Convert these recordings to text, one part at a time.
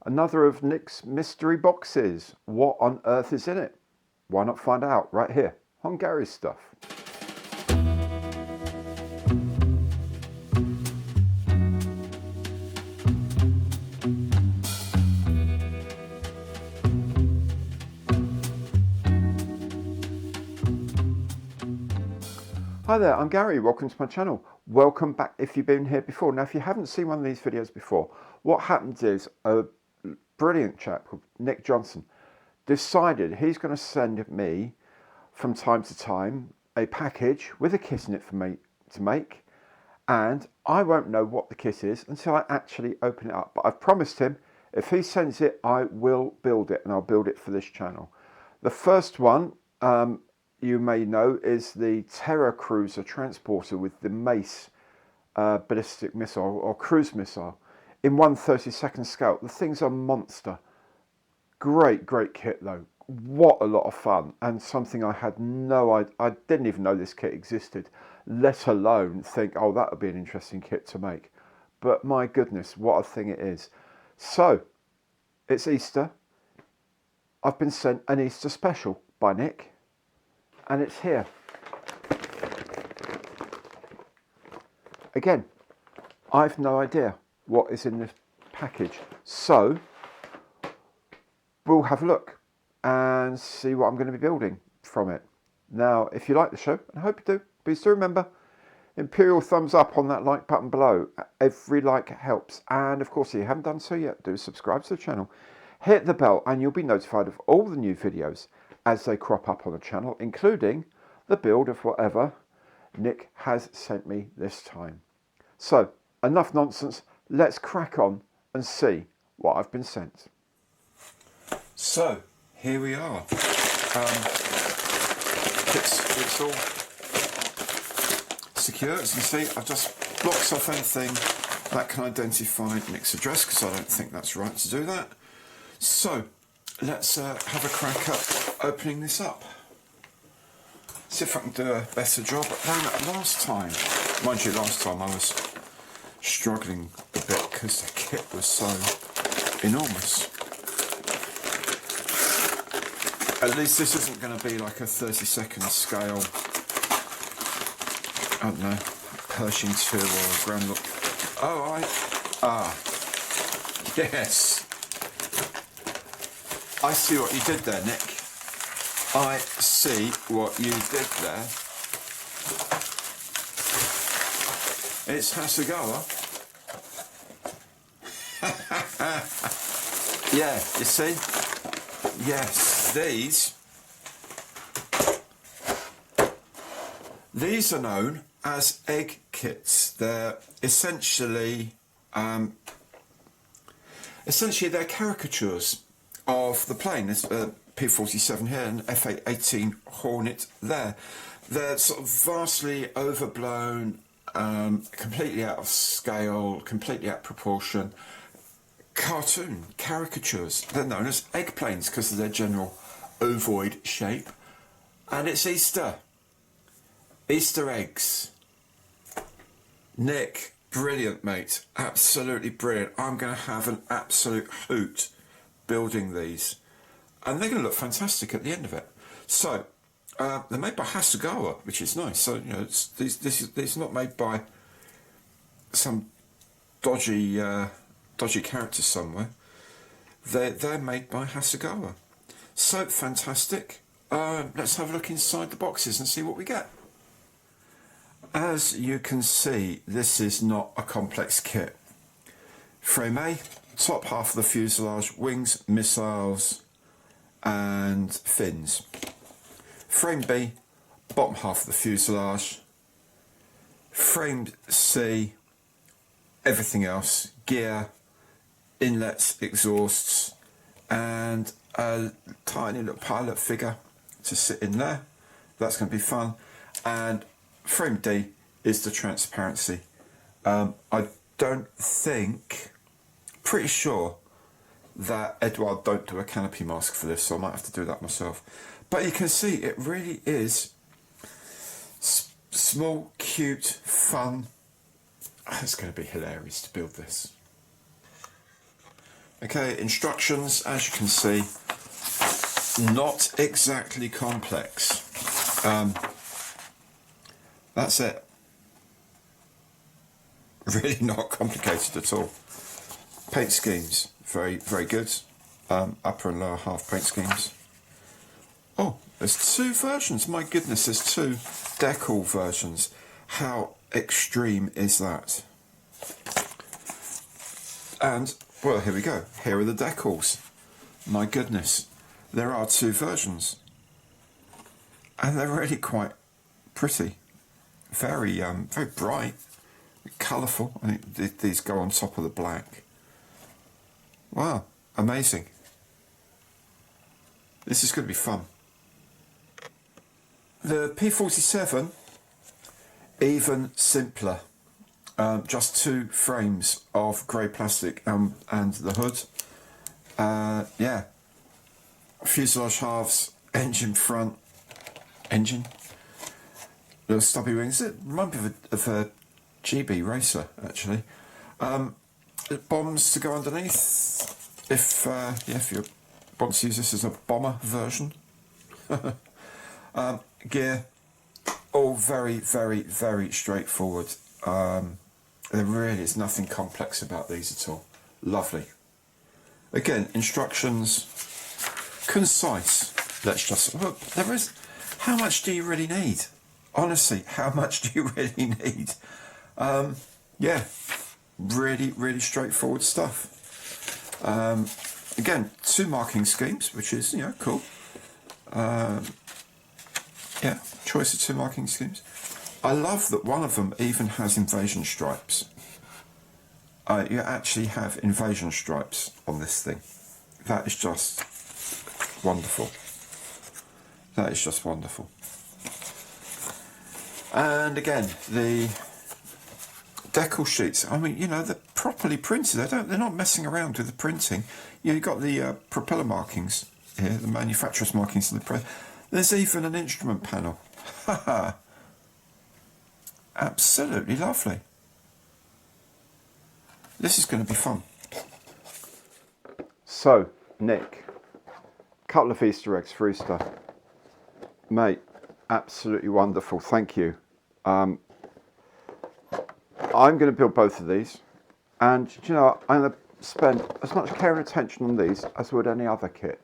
Another of Nick's mystery boxes. What on earth is in it? Why not find out right here on Gary's Stuff. Hi there, I'm Gary, welcome to my channel. Welcome back if you've been here before. Now if you haven't seen one of these videos before, what happens is a brilliant chap called Nick Johnson decided he's going to send me from time to time a package with a kit in it for me to make, and I won't know what the kit is until I actually open it up. But I've promised him if he sends it, I will build it, and I'll build it for this channel. The first one, you may know, is the Terror Cruiser transporter with the Mace ballistic missile or cruise missile in 1/32 scale. The thing's a monster. Great kit though. What a lot of fun, and something I had no idea. I didn't even know this kit existed, let alone think, oh, that would be an interesting kit to make. But my goodness, what a thing it is. So it's Easter. I've been sent an Easter special by Nick, and it's here. Again, I've no idea what is in this package, so we'll have a look and see what I'm going to be building from it. Now, if you like the show, and I hope you do, please do remember, imperial thumbs up on that like button below. Every like helps, and of course if you haven't done so yet, do subscribe to the channel, hit the bell, and you'll be notified of all the new videos as they crop up on the channel, including the build of whatever Nick has sent me this time. So, enough nonsense, let's crack on and see what I've been sent. So, here we are. It's all secure. As you can see, I've just blocked off anything that can identify Nick's address, because I don't think that's right to do that. So, let's have a crack at opening this up. See if I can do a better job than last time. Mind you, last time I was struggling a bit because the kit was so enormous. At least this isn't going to be like a 32nd scale, I don't know, Pershing 2 or a Grand Look. Oh, yes. I see what you did there, Nick. I see what you did there. It's Hasegawa. Yeah, you see? Yes, these are known as egg kits. They're essentially they're caricatures of the plane. There's P-47 here and F-18 Hornet there. They're sort of vastly overblown, completely out of scale, completely out of proportion. Cartoon caricatures. They're known as egg planes because of their general ovoid shape. And it's Easter. Easter eggs. Nick, brilliant, mate. Absolutely brilliant. I'm going to have an absolute hoot building these. And they're going to look fantastic at the end of it. So, they're made by Hasegawa, which is nice. So, you know, this is not made by some dodgy character somewhere. They're made by Hasegawa. So, fantastic. Let's have a look inside the boxes and see what we get. As you can see, this is not a complex kit. Frame A, top half of the fuselage, wings, missiles, and fins. Frame B, bottom half of the fuselage. Frame C, everything else, gear, inlets, exhausts, and a tiny little pilot figure to sit in there. That's going to be fun. And frame D is the transparency. I don't think, pretty sure that Edward don't do a canopy mask for this, so I might have to do that myself. But you can see it really is small, cute, fun. It's going to be hilarious to build this. Okay, instructions, as you can see, not exactly complex. That's it. Really not complicated at all. Paint schemes, very, very good. Upper and lower half paint schemes. Oh, there's 2 versions. My goodness, there's 2 decal versions. How extreme is that? And, well, here we go. Here are the decals. My goodness, there are 2 versions. And they're really quite pretty. Very, very bright, colourful. I think these go on top of the black. Wow, amazing. This is going to be fun. The P47, even simpler. Just 2 frames of grey plastic and the hood. Yeah. Fuselage halves, engine front, engine. Little stubby wings. It reminds me of a GB racer, actually. Bombs to go underneath, if you want to use this as a bomber version. Gear, all very, very, very straightforward. There really is nothing complex about these at all. Lovely. Again, instructions, concise. Let's just, well, there is, how much do you really need? Honestly, how much do you really need? Yeah, really, really straightforward stuff. Again, 2 marking schemes, which is, cool. Yeah, choice of 2 marking schemes. I love that one of them even has invasion stripes. You actually have invasion stripes on this thing. That is just wonderful. That is just wonderful. And again, the decal sheets. I mean, they're properly printed. They're not messing around with the printing. You've got the propeller markings here, the manufacturer's markings in the press. There's even an instrument panel. Haha. Absolutely lovely. This is going to be fun. So, Nick, couple of Easter eggs for Easter. Mate, absolutely wonderful. Thank you. I'm going to build both of these. And, I'm going to spend as much care and attention on these as I would any other kit.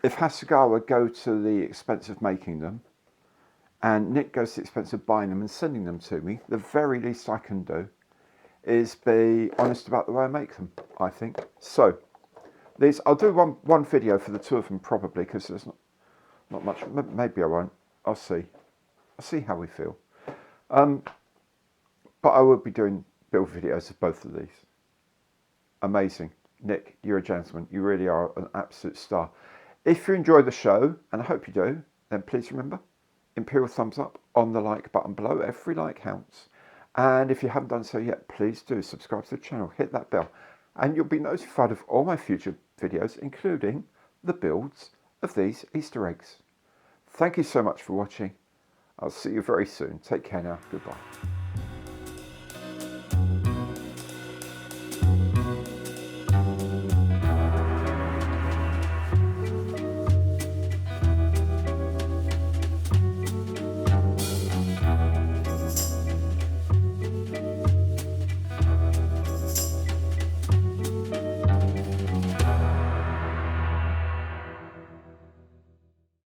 If Hasegawa go to the expense of making them, and Nick goes to the expense of buying them and sending them to me, the very least I can do is be honest about the way I make them, I think. So, these, I'll do one video for the 2 of them probably, because there's not much, maybe I won't, I'll see. I'll see how we feel. But I will be doing build videos of both of these. Amazing. Nick, you're a gentleman. You really are an absolute star. If you enjoy the show, and I hope you do, then please remember, Imperial thumbs up on the like button below. Every like counts. And if you haven't done so yet, please do subscribe to the channel, hit that bell, and you'll be notified of all my future videos, including the builds of these Easter eggs. Thank you so much for watching. I'll see you very soon. Take care now. Goodbye.